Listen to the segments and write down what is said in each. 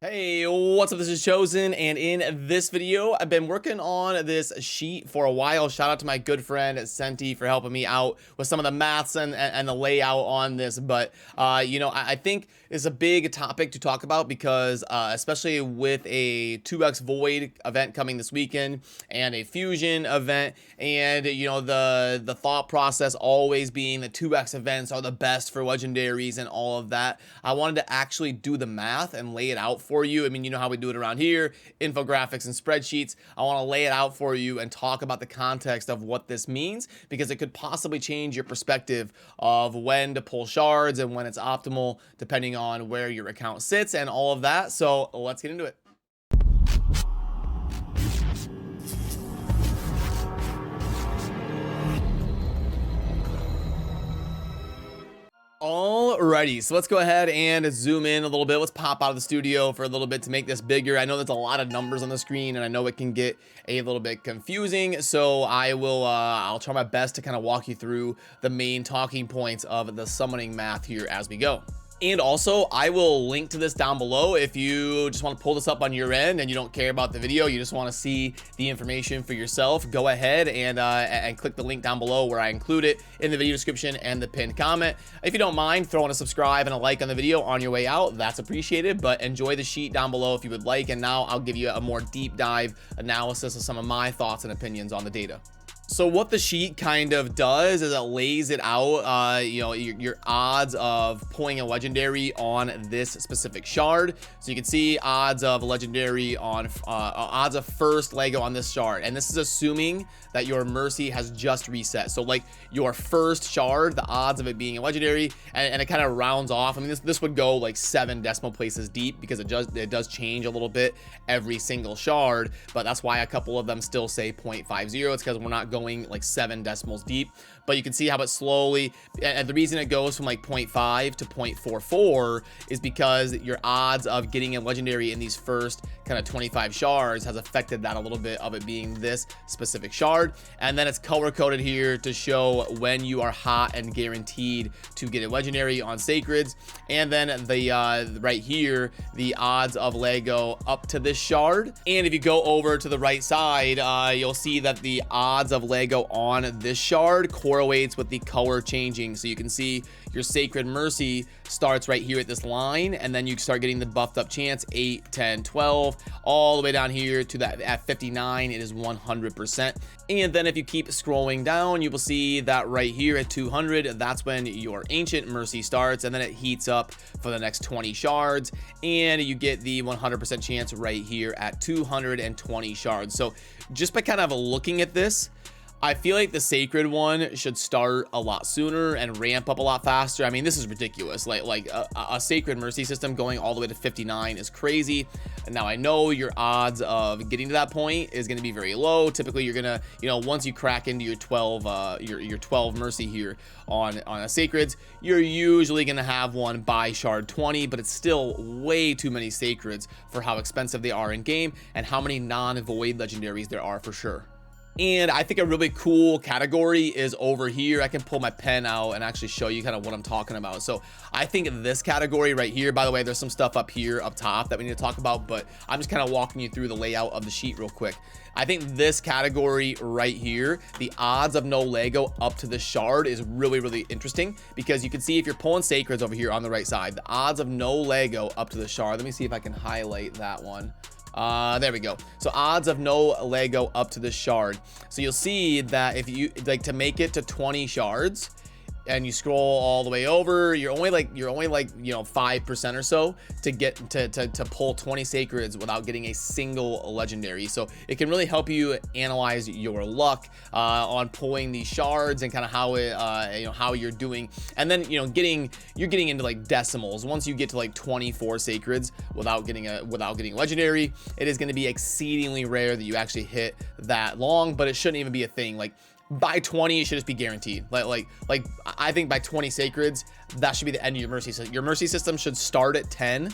Hey, what's up? This is Chosen, and in this video, I've been working on this sheet for a while. Shout out to my good friend Senti for helping me out with some of the maths and the layout on this. But I think it's a big topic to talk about because especially with a 2x Void event coming this weekend and a Fusion event, and the thought process always being the 2x events are the best for legendaries and all of that. I wanted to actually do the math and lay it out for you. I mean, you know how we do it around here, infographics and spreadsheets. I want to lay it out for you and talk about the context of what this means, because it could possibly change your perspective of when to pull shards and when it's optimal, depending on where your account sits and all of that. So let's get into it. Alrighty, so let's go ahead and zoom in a little bit. Let's pop out of the studio for a little bit to make this bigger. I know there's a lot of numbers on the screen, and I know it can get a little bit confusing. So I'll try my best to kind of walk you through the main talking points of the summoning math here as we go. And also, I will link to this down below if you just want to pull this up on your end and you don't care about the video, you just want to see the information for yourself. Go ahead and click the link down below where I include it in the video description and the pinned comment. If you don't mind throwing a subscribe and a like on the video on your way out, that's appreciated. But enjoy the sheet down below if you would like. And now I'll give you a more deep dive analysis of some of my thoughts and opinions on the data. So what the sheet kind of does is it lays it out, your odds of pulling a legendary on this specific shard. So you can see odds of a legendary on, odds of first Lego on this shard. And this is assuming that your Mercy has just reset. So like your first shard, the odds of it being a legendary, and it kind of rounds off. I mean, this would go like 7 decimal places deep because it does change a little bit every single shard. But that's why a couple of them still say 0.50. It's because we're not going like 7 decimals deep. But you can see how it slowly, and the reason it goes from like 0.5 to 0.44 is because your odds of getting a legendary in these first kind of 25 shards has affected that a little bit of it being this specific shard. And then it's color coded here to show when you are hot and guaranteed to get a legendary on sacreds. And then the right here, the odds of Lego up to this shard. And if you go over to the right side, you'll see that the odds of Lego on this shard correlates with the color changing. So you can see your Sacred Mercy starts right here at this line, and then you start getting the buffed up chance 8, 10, 12, all the way down here to that at 59 it is 100%. And then if you keep scrolling down, you will see that right here at 200, that's when your Ancient Mercy starts, and then it heats up for the next 20 shards, and you get the 100% chance right here at 220 shards. So just by kind of looking at this, I feel like the Sacred one should start a lot sooner and ramp up a lot faster. I mean, this is ridiculous. Like a Sacred Mercy system going all the way to 59 is crazy. And now I know your odds of getting to that point is going to be very low. Typically, you're gonna, once you crack into your 12, your 12 Mercy here on a Sacreds, you're usually gonna have one by shard 20, but it's still way too many Sacreds for how expensive they are in game and how many non-void legendaries there are for sure. And I think a really cool category is over here. I can pull my pen out and actually show you kind of what I'm talking about. So I think this category right here, by the way, there's some stuff up here up top that we need to talk about, but I'm just kind of walking you through the layout of the sheet real quick. I think this category right here, the odds of no Lego up to the shard, is really, really interesting, because you can see if you're pulling Sacreds over here on the right side, the odds of no Lego up to the shard. Let me see if I can highlight that one. There we go. So odds of no Lego up to this shard. So you'll see that if you like to make it to 20 shards and you scroll all the way over, you're only like 5% or so to get to pull 20 Sacreds without getting a single legendary. So it can really help you analyze your luck on pulling these shards and kind of how it how you're doing. And then you're getting into like decimals. Once you get to like 24 Sacreds without getting a legendary, it is going to be exceedingly rare that you actually hit that long, but it shouldn't even be a thing. Like by 20 it should just be guaranteed. Like I think by 20 Sacreds, that should be the end of your Mercy system. Your Mercy system should start at 10,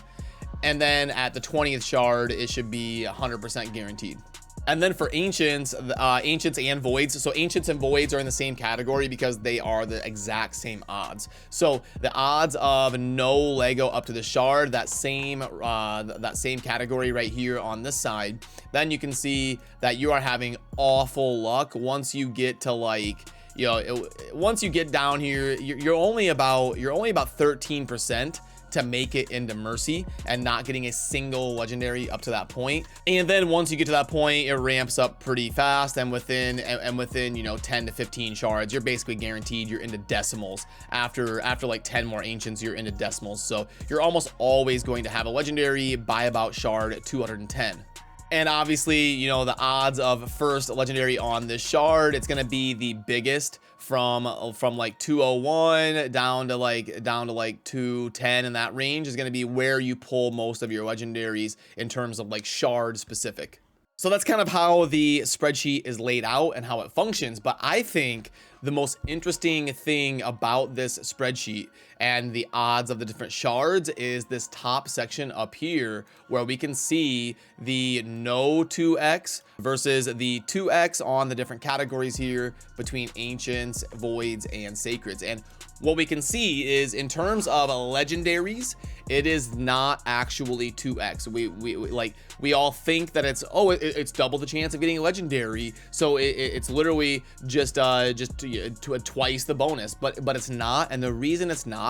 and then at the 20th shard it should be 100% guaranteed. And then for ancients, ancients and voids. So ancients and voids are in the same category because they are the exact same odds. So the odds of no Lego up to the shard, that same category right here on this side, then you can see that you are having awful luck once you get to like, you know, once you get down here, you're only about 13% to make it into Mercy and not getting a single legendary up to that point. And then once you get to that point, it ramps up pretty fast, and within you know 10 to 15 shards, you're basically guaranteed you're into decimals. After like 10 more ancients, you're into decimals. So you're almost always going to have a legendary by about shard 210. And obviously, you know, the odds of first legendary on this shard, it's going to be the biggest from like 201 down to like 210, and that range is going to be where you pull most of your legendaries in terms of like shard specific. So that's kind of how the spreadsheet is laid out and how it functions. But I think the most interesting thing about this spreadsheet and the odds of the different shards is this top section up here, where we can see the no 2x versus the 2x on the different categories here between ancients, voids, and sacreds. And what we can see is in terms of legendaries, it is not actually 2x. We all think that it's double the chance of getting a legendary, so it's literally just twice the bonus, but it's not. And the reason it's not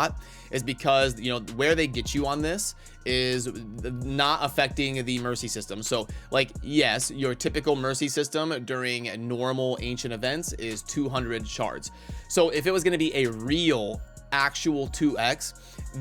is because, you know, where they get you on this is not affecting the mercy system. So like, yes, your typical mercy system during normal ancient events is 200 shards. So if it was going to be a real actual 2x,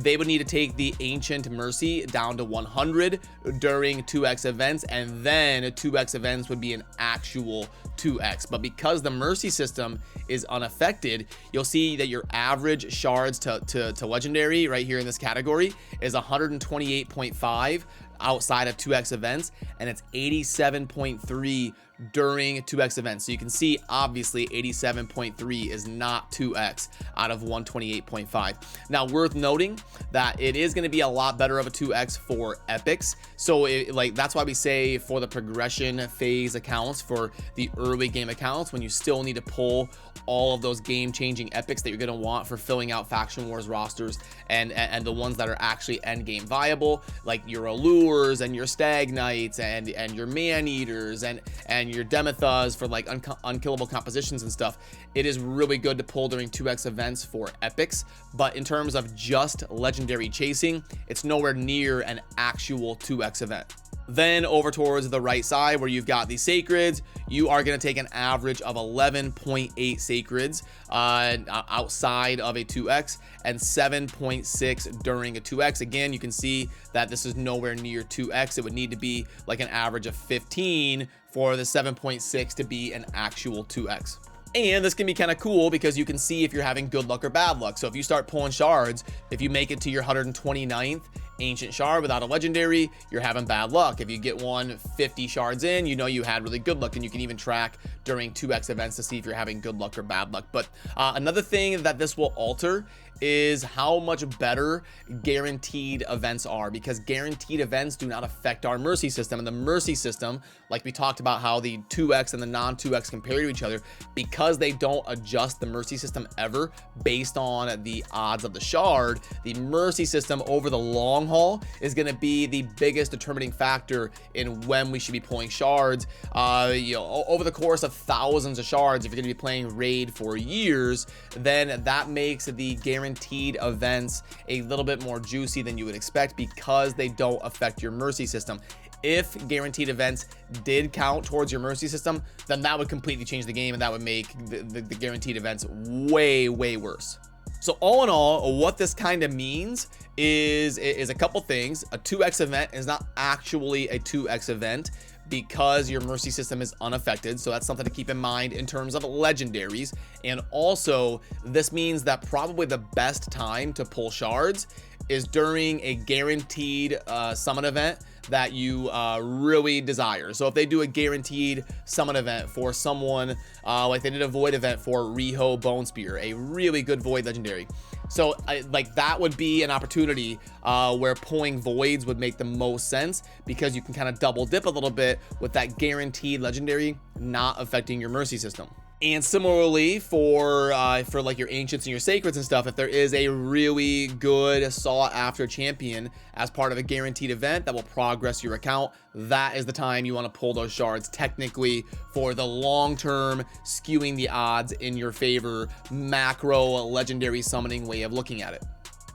they would need to take the ancient mercy down to 100 during 2x events, and then 2x events would be an actual 2x. But because the mercy system is unaffected, you'll see that your average shards to legendary right here in this category is 128.5 outside of 2x events, and it's 87.3 during 2x events. So you can see obviously 87.3 is not 2x out of 128.5. Now worth noting that it is going to be a lot better of a 2x for epics. So that's why we say for the progression phase accounts, for the early game accounts, when you still need to pull all of those game-changing epics that you're going to want for filling out faction wars rosters, and the ones that are actually end game viable, like your allures and your stag knights and your man eaters and your demethas for like unkillable compositions and stuff. It is really good to pull during 2x events for epics, but in terms of just legendary chasing, it's nowhere near an actual 2x event. Then over towards the right side where you've got the sacreds, you are going to take an average of 11.8 sacreds outside of a 2x and 7.6 during a 2x. Again, you can see that this is nowhere near 2x. It would need to be like an average of 15 for the 7.6 to be an actual 2x. And this can be kind of cool because you can see if you're having good luck or bad luck. So if you start pulling shards, if you make it to your 129th ancient shard without a legendary, you're having bad luck. If you get 150 shards in, you know you had really good luck, and you can even track during 2x events to see if you're having good luck or bad luck. But another thing that this will alter is how much better guaranteed events are, because guaranteed events do not affect our mercy system. And the mercy system, like we talked about how the 2x and the non 2x compare to each other, because they don't adjust the mercy system ever based on the odds of the shard, the mercy system over the long haul is going to be the biggest determining factor in when we should be pulling shards. Over the course of thousands of shards, if you're going to be playing raid for years, then that makes the guaranteed events a little bit more juicy than you would expect, because they don't affect your mercy system. If guaranteed events did count towards your mercy system, then that would completely change the game, and that would make the guaranteed events way worse. So all in all, what this kind of means is a couple things. A 2x event is not actually a 2x event because your mercy system is unaffected. So that's something to keep in mind in terms of legendaries. And also, this means that probably the best time to pull shards is during a guaranteed summon event that you really desire. So if they do a guaranteed summon event for someone, like they did a void event for Riho Bone Spear, a really good void legendary, So like that would be an opportunity where pulling voids would make the most sense, because you can kind of double dip a little bit with that guaranteed legendary not affecting your mercy system. And similarly for like your ancients and your sacreds and stuff, if there is a really good sought after champion as part of a guaranteed event that will progress your account, that is the time you want to pull those shards, technically for the long term skewing the odds in your favor macro legendary summoning way of looking at it.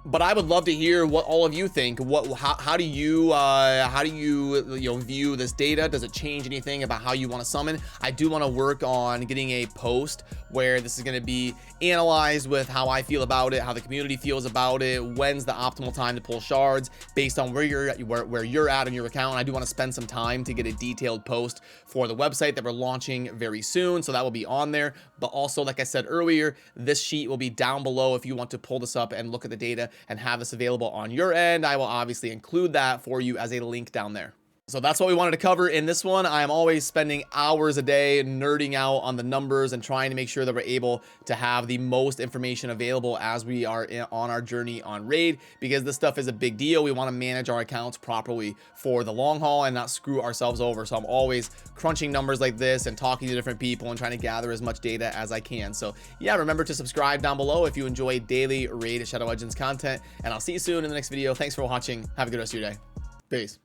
But I would love to hear what all of you think. How do you view this data? Does it change anything about how you want to summon? I do want to work on getting a post where this is going to be analyzed with how I feel about it, how the community feels about it, when's the optimal time to pull shards based on where you're at in your account. And I do want to spend some time to get a detailed post for the website that we're launching very soon, so that will be on there. But also, like I said earlier, this sheet will be down below if you want to pull this up and look at the data and have this available on your end. I will obviously include that for you as a link down there. So that's what we wanted to cover in this one. I am always spending hours a day nerding out on the numbers and trying to make sure that we're able to have the most information available as we are on our journey on Raid, because this stuff is a big deal. We want to manage our accounts properly for the long haul and not screw ourselves over. So I'm always crunching numbers like this and talking to different people and trying to gather as much data as I can. So yeah, remember to subscribe down below if you enjoy daily Raid Shadow Legends content, and I'll see you soon in the next video. Thanks for watching. Have a good rest of your day. Peace.